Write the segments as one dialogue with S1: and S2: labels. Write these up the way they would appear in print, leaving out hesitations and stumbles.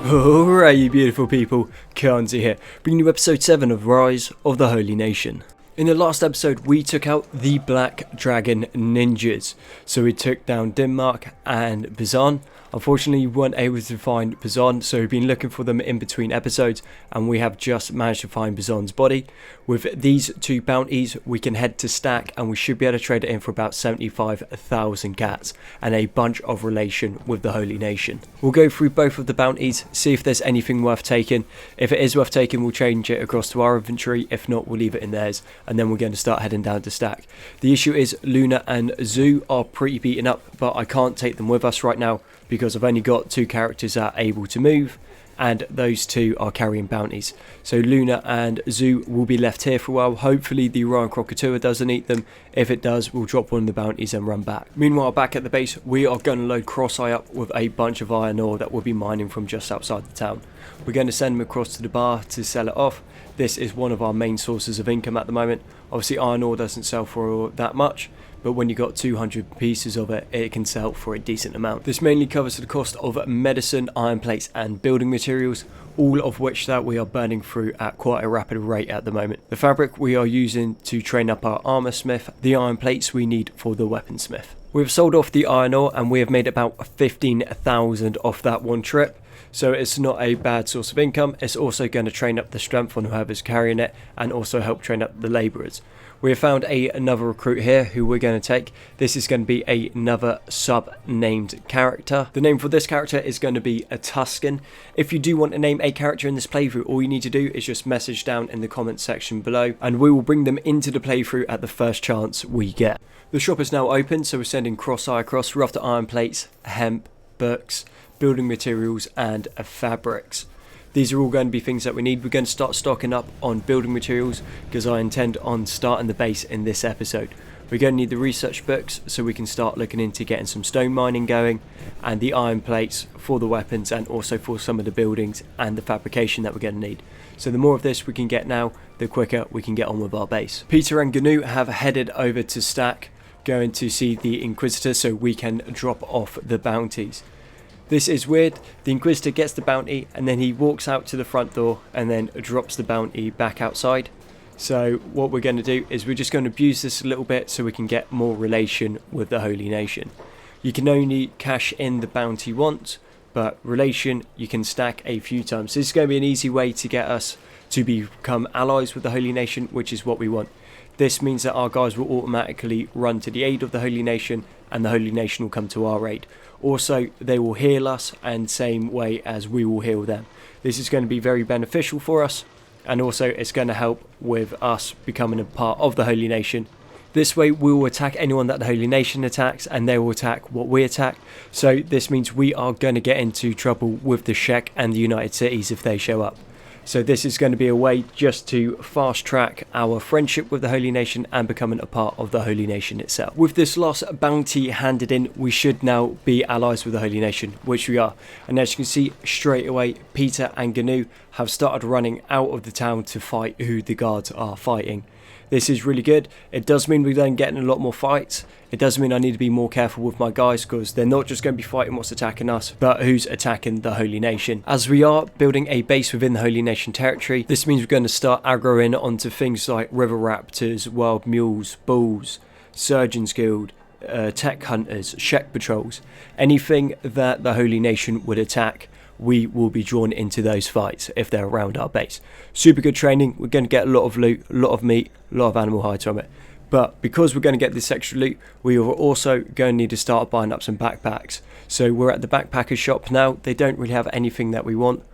S1: Alright, you beautiful people, Kenshi here, bringing you episode 7 of Rise of the Holy Nation. In the last episode, we took out the Black Dragon Ninjas. So we took down Denmark and Bizon. Unfortunately, we weren't able to find Bizon, so we've been looking for them in between episodes, and we have just managed to find Bizon's body. With these two bounties, we can head to Stack, and we should be able to trade it in for about 75,000 cats, and a bunch of relation with the Holy Nation. We'll go through both of the bounties, see if there's anything worth taking. If it is worth taking, we'll change it across to our inventory. If not, we'll leave it in theirs, and then we're going to start heading down to Stack. The issue is Luna and Zoo are pretty beaten up, but I can't take them with us right now, because I've only got two characters that are able to move, and those two are carrying bounties. So Luna and Zoo will be left here for a while. Hopefully the Orion Krakatoa doesn't eat them. If it does, we'll drop one of the bounties and run back. Meanwhile, back at the base, we are going to load Cross-Eye up with a bunch of iron ore that we'll be mining from just outside the town. We're going to send them across to the bar to sell it off. This is one of our main sources of income at the moment. Obviously iron ore doesn't sell for that much, but when you got 200 pieces of it, it can sell for a decent amount. This mainly covers the cost of medicine, iron plates and building materials, all of which that we are burning through at quite a rapid rate at the moment. The fabric we are using to train up our armor smith, the iron plates we need for the weaponsmith. We've sold off the iron ore and we have made about 15,000 off that one trip. So it's not a bad source of income. It's also going to train up the strength on whoever's carrying it and also help train up the labourers. We have found another recruit here who we're going to take. This is going to be another sub-named character. The name for this character is going to be a Tuscan. If you do want to name a character in this playthrough, all you need to do is just message down in the comment section below, and we will bring them into the playthrough at the first chance we get. The shop is now open, so we're sending Cross-Eye across. We're after iron plates, hemp, books, building materials and fabrics. These are all going to be things that we need. We're going to start stocking up on building materials because I intend on starting the base in this episode. We're going to need the research books so we can start looking into getting some stone mining going, and the iron plates for the weapons and also for some of the buildings and the fabrication that we're going to need. So the more of this we can get now, the quicker we can get on with our base. Peter and Gnu have headed over to Stack, going to see the Inquisitor so we can drop off the bounties. This is weird. The Inquisitor gets the bounty and then he walks out to the front door and then drops the bounty back outside. So what we're going to do is we're just going to abuse this a little bit so we can get more relation with the Holy Nation. You can only cash in the bounty once, but relation you can stack a few times. So this is going to be an easy way to get us to become allies with the Holy Nation, which is what we want. This means that our guys will automatically run to the aid of the Holy Nation and the Holy Nation will come to our aid. Also, they will heal us and same way as we will heal them. This is going to be very beneficial for us, and also it's going to help with us becoming a part of the Holy Nation. This way we will attack anyone that the Holy Nation attacks and they will attack what we attack. So this means we are going to get into trouble with the Czech and the United Cities if they show up. So this is going to be a way just to fast track our friendship with the Holy Nation and becoming a part of the Holy Nation itself. With this last bounty handed in, we should now be allies with the Holy Nation, which we are. And as you can see straight away, Peter and Gnu have started running out of the town to fight who the guards are fighting. This is really good. It does mean we're then getting a lot more fights. It does mean I need to be more careful with my guys because they're not just going to be fighting what's attacking us, but who's attacking the Holy Nation. As we are building a base within the Holy Nation territory, this means we're going to start aggroing onto things like River Raptors, Wild Mules, Bulls, Surgeons Guild, Tech Hunters, Czech Patrols. Anything that the Holy Nation would attack, we will be drawn into those fights if they're around our base. Super good training. We're going to get a lot of loot, a lot of meat, a lot of animal hides from it. But because we're going to get this extra loot, we are also going to need to start buying up some backpacks. So we're at the backpacker shop now. They don't really have anything that we want.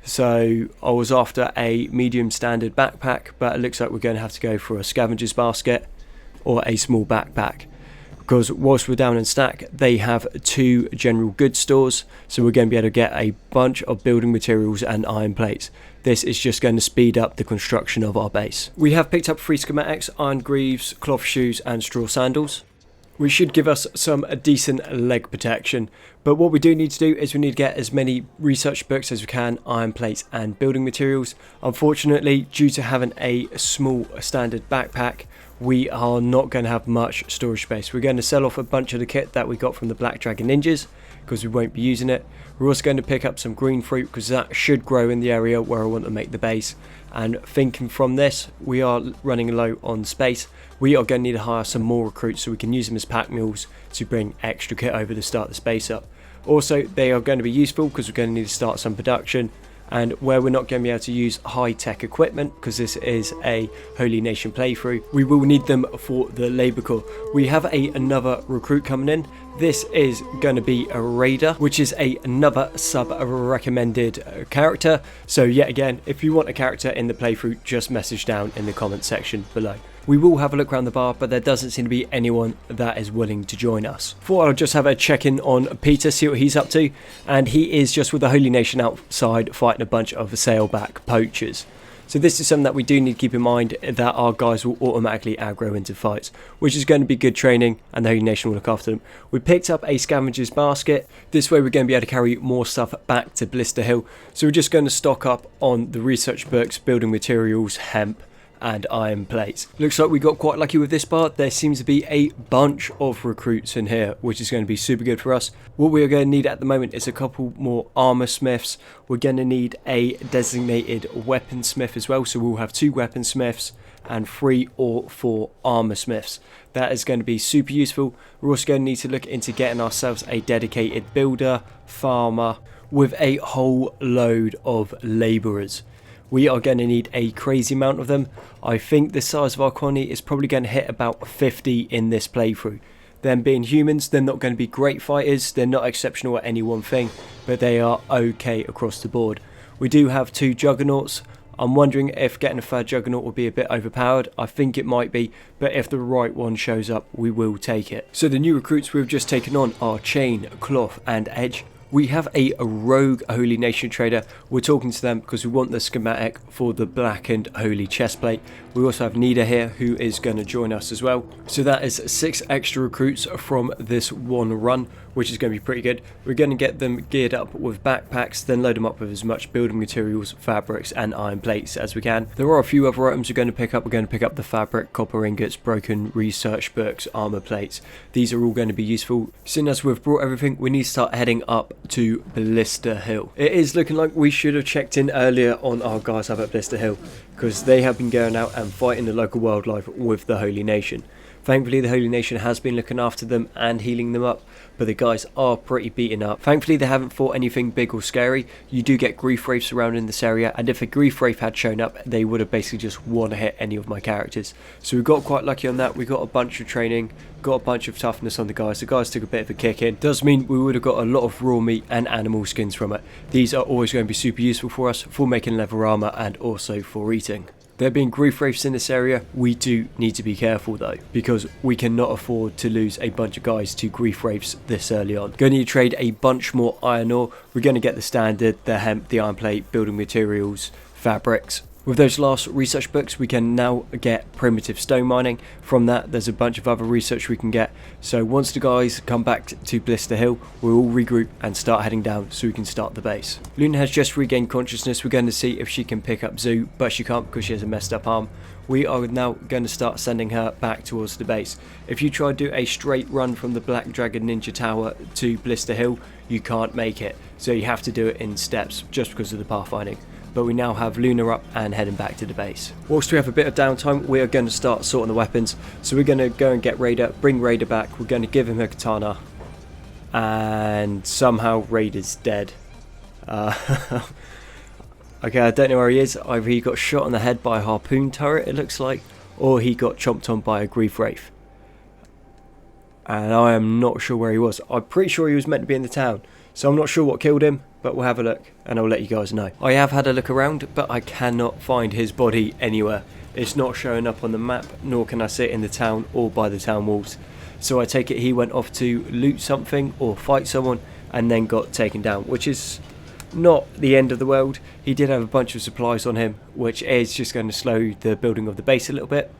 S1: So I was after a medium standard backpack, but it looks like we're going to have to go for a scavenger's basket or a small backpack. Because whilst we're down in Stack, they have two general goods stores, so we're going to be able to get a bunch of building materials and iron plates. This is just going to speed up the construction of our base. We have picked up 3 schematics, iron greaves, cloth shoes and straw sandals. Which should give us some decent leg protection. But what we do need to do is we need to get as many research books as we can, iron plates and building materials. Unfortunately, due to having a small standard backpack, we are not going to have much storage space. We're going to sell off a bunch of the kit that we got from the Black Dragon Ninjas because we won't be using it. We're also going to pick up some green fruit because that should grow in the area where I want to make the base. And thinking from this, we are running low on space. We are going to need to hire some more recruits so we can use them as pack mules to bring extra kit over to start the space up. Also, they are going to be useful because we're going to need to start some production, and where we're not going to be able to use high-tech equipment because this is a Holy Nation playthrough, we will need them for the Labour Corps. We have another recruit coming in. This is going to be a raider, which is another sub-recommended character. So yet again, if you want a character in the playthrough, just message down in the comment section below. We will have a look around the bar, but there doesn't seem to be anyone that is willing to join us. Thought I'll just have a check-in on Peter, see what he's up to, and he is just with the Holy Nation outside fighting a bunch of sailback poachers. So this is something that we do need to keep in mind, that our guys will automatically aggro into fights, which is going to be good training, and the Holy Nation will look after them. We picked up a scavenger's basket. This way we're going to be able to carry more stuff back to Blister Hill. So we're just going to stock up on the research books, building materials, hemp, and iron plates. Looks like we got quite lucky with this part. There seems to be a bunch of recruits in here, which is going to be super good for us. What we are going to need at the moment is a couple more armor smiths. We're going to need a designated weaponsmith as well, so we'll have 2 weaponsmiths and 3 or 4 armor smiths. That is going to be super useful. We're also going to need to look into getting ourselves a dedicated builder, farmer, with a whole load of labourers. We are going to need a crazy amount of them. I think the size of our colony is probably going to hit about 50 in this playthrough. Them being humans, they're not going to be great fighters. They're not exceptional at any one thing, but they are okay across the board. We do have 2 juggernauts. I'm wondering if getting a 3rd juggernaut will be a bit overpowered. I think it might be, but if the right one shows up, we will take it. So the new recruits we've just taken on are Chain, Cloth and Edge. We have a rogue Holy Nation trader. We're talking to them because we want the schematic for the blackened Holy chestplate. We also have Nida here who is going to join us as well. So that is 6 extra recruits from this one run, which is going to be pretty good. We're going to get them geared up with backpacks, then load them up with as much building materials, fabrics and iron plates as we can. There are a few other items we're going to pick up. We're going to pick up the fabric, copper ingots, broken research books, armor plates. These are all going to be useful. Soon as we've brought everything, we need to start heading up to Blister Hill. It is looking like we should have checked in earlier on our guys up at Blister Hill, because they have been going out and fighting the local wildlife with the Holy Nation. Thankfully the Holy Nation has been looking after them and healing them up, but the guys are pretty beaten up. Thankfully they haven't fought anything big or scary. You do get grief wraiths around in this area, and if a grief wraith had shown up, they would have basically just one hit any of my characters. So we got quite lucky on that. We got a bunch of training, got a bunch of toughness on the guys. The guys took a bit of a kick in. Does mean we would have got a lot of raw meat and animal skins from it. These are always going to be super useful for us, for making leather armor and also for eating. There being grief wraiths in this area, we do need to be careful though, because we cannot afford to lose a bunch of guys to grief wraiths this early on. Going to need to trade a bunch more iron ore. We're going to get the standard, the hemp, the iron plate, building materials, fabrics. With those last research books, we can now get primitive stone mining. From that, there's a bunch of other research we can get. So once the guys come back to Blister Hill, we'll all regroup and start heading down so we can start the base. Luna has just regained consciousness. We're going to see if she can pick up Zoo, but she can't because she has a messed up arm. We are now going to start sending her back towards the base. If you try to do a straight run from the Black Dragon Ninja Tower to Blister Hill, you can't make it. So you have to do it in steps just because of the pathfinding. But we now have Luna up and heading back to the base. Whilst we have a bit of downtime, we are going to start sorting the weapons. So we're going to go and get Raider, bring Raider back. We're going to give him a katana. And somehow Raider's dead. Okay, I don't know where he is. Either he got shot on the head by a harpoon turret, it looks like, or he got chomped on by a grief wraith. And I am not sure where he was. I'm pretty sure he was meant to be in the town. So I'm not sure what killed him, but we'll have a look and I'll let you guys know. I have had a look around, but I cannot find his body anywhere. It's not showing up on the map, nor can I see it in the town or by the town walls. So I take it he went off to loot something or fight someone and then got taken down, which is not the end of the world. He did have a bunch of supplies on him, which is just going to slow the building of the base a little bit.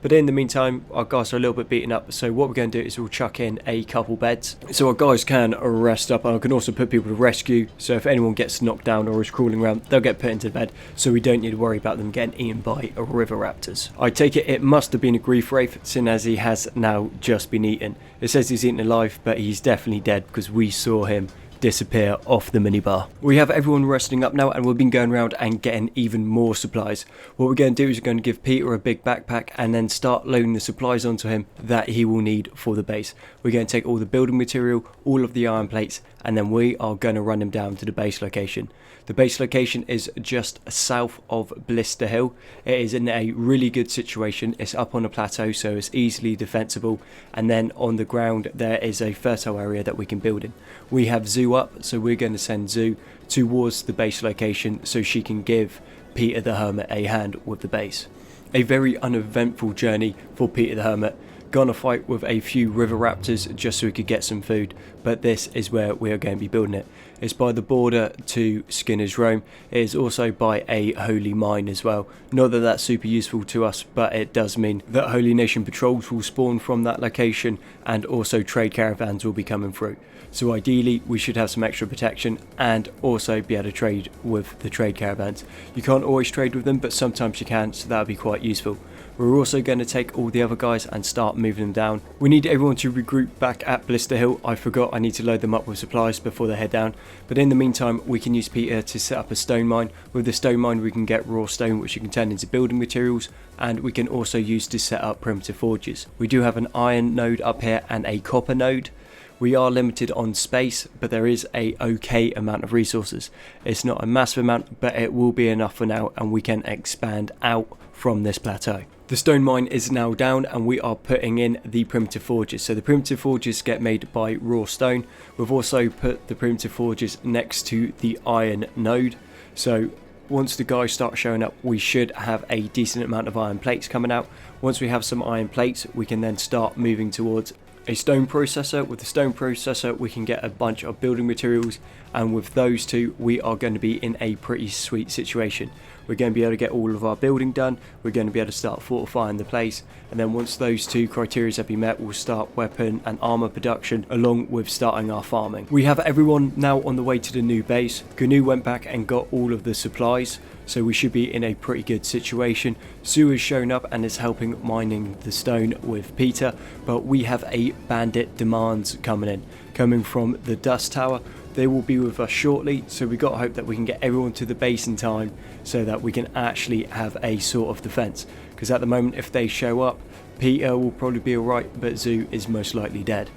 S1: But in the meantime, our guys are a little bit beaten up, so what we're going to do is we'll chuck in a couple beds so our guys can rest up, and I can also put people to rescue, so if anyone gets knocked down or is crawling around, they'll get put into bed, so we don't need to worry about them getting eaten by river raptors. I take it must have been a grief wraith, seeing as he has now just been eaten. It says he's eaten alive, but he's definitely dead because we saw him disappear off the minibar. We have everyone resting up now, and we've been going around and getting even more supplies. What we're going to do is we're going to give Peter a big backpack and then start loading the supplies onto him that he will need for the base. We're going to take all the building material, all of the iron plates, and then we are going to run him down to the base location. The base location is just south of Blister Hill. It is in a really good situation. It's up on a plateau, so it's easily defensible, and then on the ground there is a fertile area that we can build in. We have Zoo up, so we're going to send Zoo towards the base location so she can give Peter the Hermit a hand with the base. A very uneventful journey for Peter the Hermit. Gonna fight with a few river raptors just so we could get some food, but this is where we are going to be building it. It's by the border to Skinner's Rome. It is also by a holy mine as well. Not that that's super useful to us, but it does mean that Holy Nation patrols will spawn from that location, and also trade caravans will be coming through. So ideally we should have some extra protection and also be able to trade with the trade caravans. You can't always trade with them, but sometimes you can, so that would be quite useful. We're also going to take all the other guys and start moving them down. We need everyone to regroup back at Blister Hill. I forgot I need to load them up with supplies before they head down. But in the meantime, we can use Peter to set up a stone mine. With the stone mine, we can get raw stone, which you can turn into building materials, and we can also use to set up primitive forges. We do have an iron node up here and a copper node. We are limited on space, but there is a okay amount of resources. It's not a massive amount, but it will be enough for now, and we can expand out from this plateau. The stone mine is now down, and we are putting in the primitive forges. So the primitive forges get made by raw stone. We've also put the primitive forges next to the iron node. So once the guys start showing up, we should have a decent amount of iron plates coming out. Once we have some iron plates, we can then start moving towards a stone processor. With the stone processor, we can get a bunch of building materials, and with those two, we are going to be in a pretty sweet situation. We're going to be able to get all of our building done. We're going to be able to start fortifying the place, and then once those two criteria have been met, we'll start weapon and armor production along with starting our farming. We have everyone now on the way to the new base. Gnu went back and got all of the supplies, so we should be in a pretty good situation. Sue has shown up and is helping mining the stone with Peter, but we have a bandit demands coming from the dust tower. They will be with us shortly, so we got to hope that we can get everyone to the base in time so that we can actually have a sort of defense, because at the moment if they show up, Peter will probably be alright, but Zoo is most likely dead.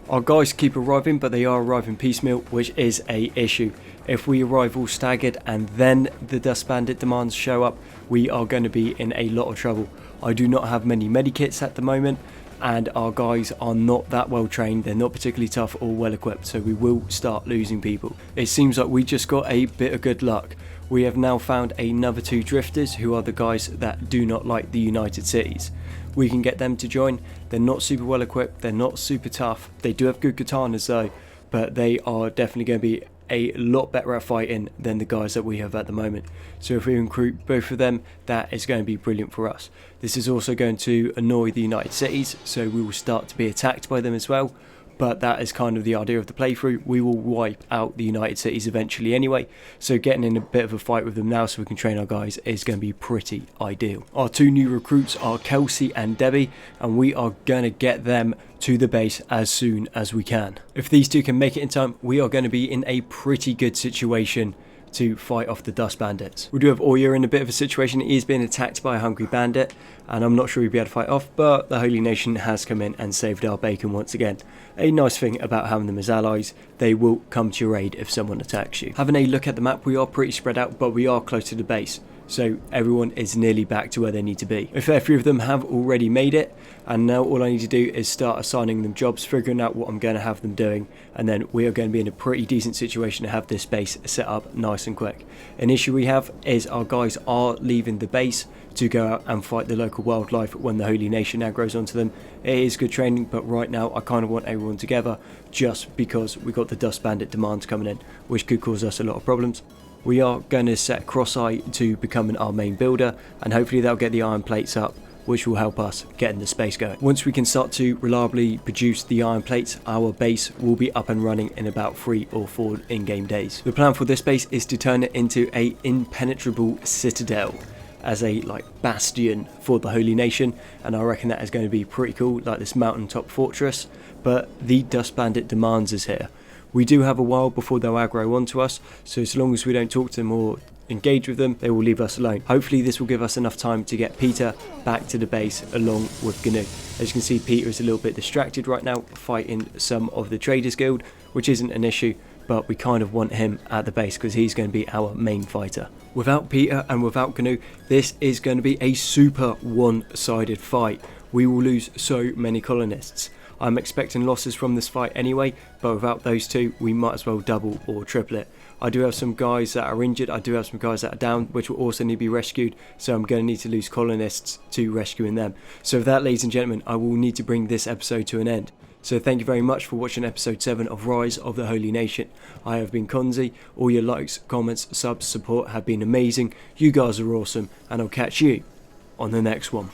S1: Our guys keep arriving, but they are arriving piecemeal, which is a issue. If we arrive all staggered and then the dust bandit demands show up, we are going to be in a lot of trouble. I do not have many medikits at the moment, and our guys are not that well trained. They're not particularly tough or well equipped, so we will start losing people. It seems like we just got a bit of good luck. We have now found another two drifters who are the guys that do not like the United Cities. We can get them to join. They're not super well equipped, they're not super tough. They do have good katanas though, but they are definitely going to be a lot better at fighting than the guys that we have at the moment. So if we recruit both of them, that is going to be brilliant for us. This is also going to annoy the United Cities, so we will start to be attacked by them as well. But that is kind of the idea of the playthrough. We will wipe out the United Cities eventually anyway, so getting in a bit of a fight with them now so we can train our guys is going to be pretty ideal. Our two new recruits are Kelsey and Debbie, and we are going to get them to the base as soon as we can. If these two can make it in time, we are going to be in a pretty good situation to fight off the dust bandits. We do have Oya in a bit of a situation. He is being attacked by a hungry bandit, and I'm not sure he'll be able to fight off, but the Holy Nation has come in and saved our bacon once again. A nice thing about having them as allies, they will come to your aid if someone attacks you. Having a look at the map, we are pretty spread out, but we are close to the base, so everyone is nearly back to where they need to be. A fair few of them have already made it, and now all I need to do is start assigning them jobs, figuring out what I'm going to have them doing, and then we are going to be in a pretty decent situation to have this base set up nice and quick. An issue we have is our guys are leaving the base to go out and fight the local wildlife when the Holy Nation aggroes onto them. It is good training, but right now I kind of want everyone together just because we got the dust bandit demands coming in, which could cause us a lot of problems. We are going to set Cross-Eye to becoming our main builder, and hopefully that'll get the iron plates up which will help us getting the space going. Once we can start to reliably produce the iron plates, our base will be up and running in about 3 or 4 in-game days. The plan for this base is to turn it into a impenetrable citadel as a bastion for the Holy Nation, and I reckon that is going to be pretty cool, like this mountaintop fortress. But the Dust Bandit demands is here. We do have a while before they'll aggro onto us, so as long as we don't talk to them or engage with them, they will leave us alone. Hopefully this will give us enough time to get Peter back to the base along with GNU. As you can see, Peter is a little bit distracted right now fighting some of the Traders Guild, which isn't an issue, but we kind of want him at the base because he's going to be our main fighter. Without Peter and without GNU, this is going to be a super one-sided fight. We will lose so many colonists. I'm expecting losses from this fight anyway, but without those two, we might as well double or triple it. I do have some guys that are injured, I do have some guys that are down, which will also need to be rescued, so I'm going to need to lose colonists to rescuing them. So with that, ladies and gentlemen, I will need to bring this episode to an end. So thank you very much for watching episode 7 of Rise of the Holy Nation. I have been Konzi. All your likes, comments, subs, support have been amazing. You guys are awesome, and I'll catch you on the next one.